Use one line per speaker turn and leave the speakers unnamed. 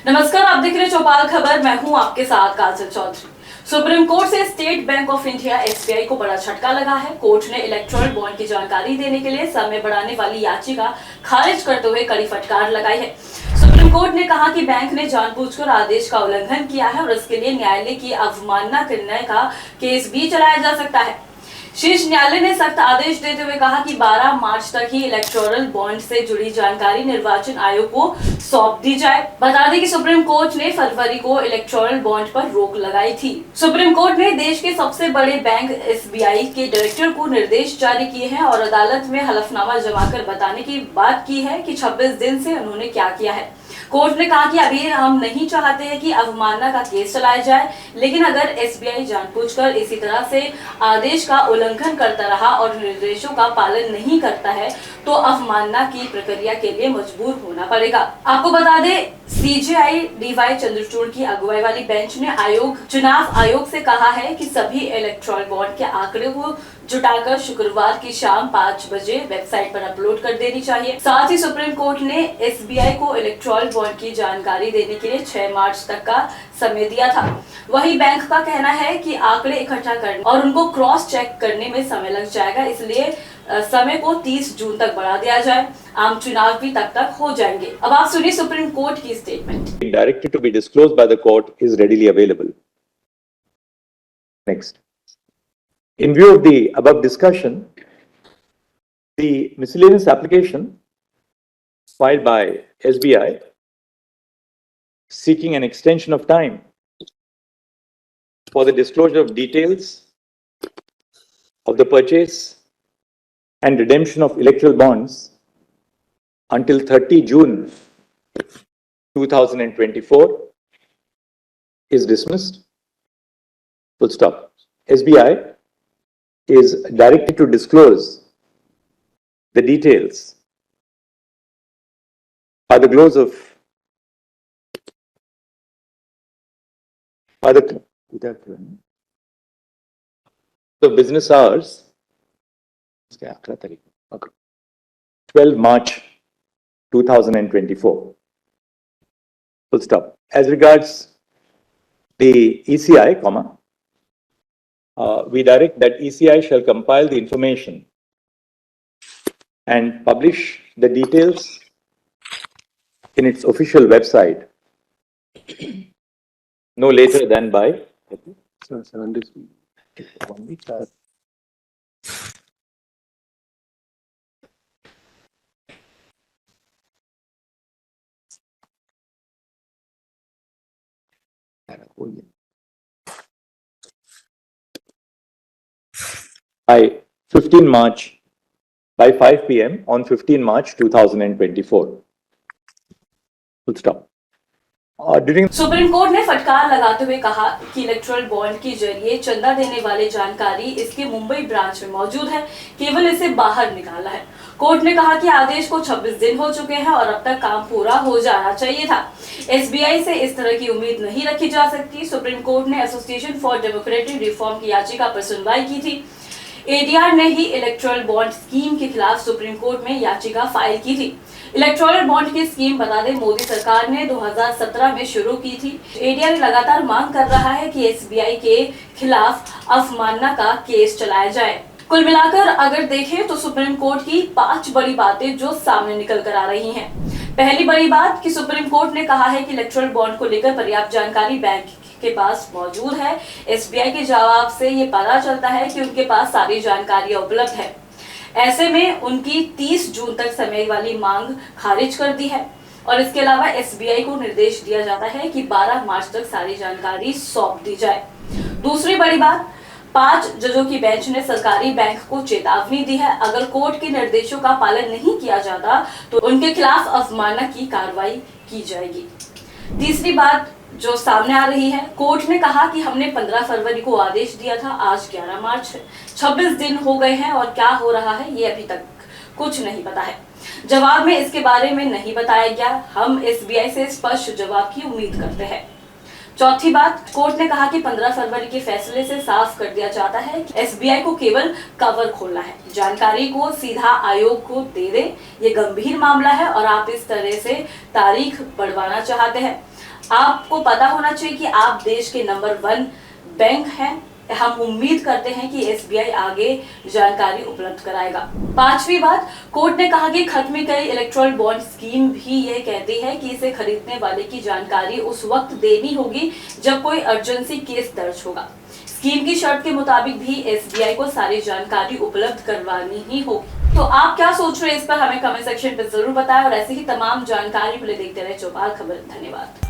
नमस्कार, आप देख रहे हैं चौपाल खबर। मैं हूं आपके साथ काजल चौधरी। सुप्रीम कोर्ट से state bank of India SBI को बड़ा झटका लगा है। कोर्ट ने इलेक्टोरल बॉन्ड की जानकारी देने के लिए समय बढ़ाने वाली याचिका खारिज करते हुए कड़ी फटकार लगाई है। सुप्रीम कोर्ट ने कहा कि बैंक ने जानबूझकर आदेश का उल्लंघन किया है और इसके लिए न्यायालय की अवमानना करने का केस भी चलाया जा सकता है। शीर्ष न्यायालय ने सख्त आदेश देते हुए कहा कि 12 मार्च तक ही इलेक्टोरल बॉन्ड से जुड़ी जानकारी निर्वाचन आयोग को सौंप दी जाए। बता दें कि सुप्रीम कोर्ट ने फरवरी को इलेक्टोरल बॉन्ड पर रोक लगाई थी। सुप्रीम कोर्ट ने देश के सबसे बड़े बैंक एसबीआई के डायरेक्टर को निर्देश जारी किए हैं और अदालत में हलफनामा जमा कर बताने की बात की है कि 26 दिन से उन्होंने क्या किया है। कोर्ट ने कहा कि अभी हम नहीं चाहते हैं कि अवमानना का केस चलाया जाए, लेकिन अगर एसबीआई जानबूझकर इसी तरह से आदेश का उल्लंघन करता रहा और निर्देशों का पालन नहीं करता है तो अवमानना की प्रक्रिया के लिए मजबूर होना पड़ेगा। आपको बता दें, सीजेआई डीवाई चंद्रचूड़ की अगुवाई वाली बेंच ने चुनाव आयोग से कहा है कि सभी इलेक्टोरल बॉन्ड के आंकड़े को जुटाकर शुक्रवार की शाम 5 बजे वेबसाइट पर अपलोड कर देनी चाहिए। साथ ही सुप्रीम कोर्ट ने एसबीआई को इलेक्टोरल बॉन्ड की जानकारी देने के लिए 6 मार्च तक का समय दिया था। वहीं बैंक का कहना है कि आंकड़े इकट्ठा करने और उनको क्रॉस चेक करने में समय लग जाएगा, इसलिए समय को 30 जून तक बढ़ा दिया जाए। आम चुनाव भी तक हो जाएंगे। अब आप सुनिए सुप्रीम कोर्ट की statement.
Directed to be disclosed by the court is readily available. Next. In view of the above discussion, the miscellaneous application filed by SBI seeking an extension of time for the disclosure of details of the purchase and redemption of electoral bonds until 30 June 2024 is dismissed. Full stop. SBI is directed to disclose the details by the close of the business hours 12 March 2024. Full stop. As regards the ECI, we direct that ECI shall compile the information and publish the details in its official website no later than by 7 days. 1 week. By 15 March, by 5 p.m. on 15 March 2024. Full stop.
Supreme court ने फटकार लगाते हुए कहा कि electoral bond के जरिए चंदा देने वाले जानकारी इसके मुंबई ब्रांच में मौजूद है, केवल इसे बाहर निकाला है। कोर्ट ने कहा कि आदेश को 26 दिन हो चुके हैं और अब तक काम पूरा हो जाना चाहिए था। एसबीआई से इस तरह की उम्मीद नहीं रखी जा सकती। सुप्रीम कोर्ट ने एसोसिएशन फॉर डेमोक्रेटिक रिफॉर्म की याचिका पर सुनवाई की थी। एडीआर ने ही इलेक्टोरल बॉन्ड स्कीम के खिलाफ सुप्रीम कोर्ट में याचिका फाइल की थी। इलेक्टोरल बॉन्ड की स्कीम बता दें मोदी सरकार ने 2017 में शुरू की थी। एडीआर लगातार मांग कर रहा है कि एसबीआई के खिलाफ अवमानना का केस चलाया जाए। कुल मिलाकर अगर देखें तो सुप्रीम कोर्ट की 5 बड़ी बातें जो सामने निकल कर आ रही हैं। पहली बड़ी बात कि सुप्रीम कोर्ट ने कहा है कि इलेक्टोरल बॉन्ड को लेकर पर्याप्त जानकारी बैंक के पास मौजूद है। एसबीआई के जवाब से ये पता चलता है कि उनके पास सारी जानकारियां उपलब्ध है। ऐसे में उनकी 30 जून तक समय वाली मांग खारिज कर दी है और इसके अलावा एसबीआई को निर्देश दिया जाता है कि 12 मार्च तक सारी जानकारी सौंप दी जाए। दूसरी बड़ी बात, 5 जजों की बेंच ने सरकारी बैंक को चेतावनी दी है, अगर कोर्ट के निर्देशों का पालन नहीं किया जाता तो उनके खिलाफ अवमानना की कार्रवाई की जाएगी। तीसरी बात जो सामने आ रही है, कोर्ट ने कहा कि हमने 15 फरवरी को आदेश दिया था, आज 11 मार्च है, 26 दिन हो गए हैं और क्या हो रहा है ये अभी तक कुछ नहीं पता है। जवाब में इसके बारे में नहीं बताया गया। हम एसबीआई से स्पष्ट जवाब की उम्मीद करते हैं। चौथी बात, कोर्ट ने कहा कि 15 फरवरी के फैसले से साफ कर दिया जाता है कि एसबीआई को केवल कवर खोलना है, जानकारी को सीधा आयोग को दे दे। ये गंभीर मामला है और आप इस तरह से तारीख बढ़वाना चाहते हैं। आपको पता होना चाहिए कि आप देश के नंबर 1 बैंक हैं। हम उम्मीद करते हैं कि एसबीआई आगे जानकारी उपलब्ध कराएगा। पांचवी बात, कोर्ट ने कहा कि खत्म की गई इलेक्ट्रल बॉन्ड स्कीम भी यह कहती है कि इसे खरीदने वाले की जानकारी उस वक्त देनी होगी जब कोई अर्जेंसी केस दर्ज होगा। स्कीम की शर्त के मुताबिक भी एसबीआई को सारी जानकारी उपलब्ध करवानी ही होगी। तो आप क्या सोच रहे हैं इस पर हमें कमेंट सेक्शन पर जरूर बताएं और ऐसी ही तमाम जानकारी के लिए देखते रहे चौपाल खबर। धन्यवाद।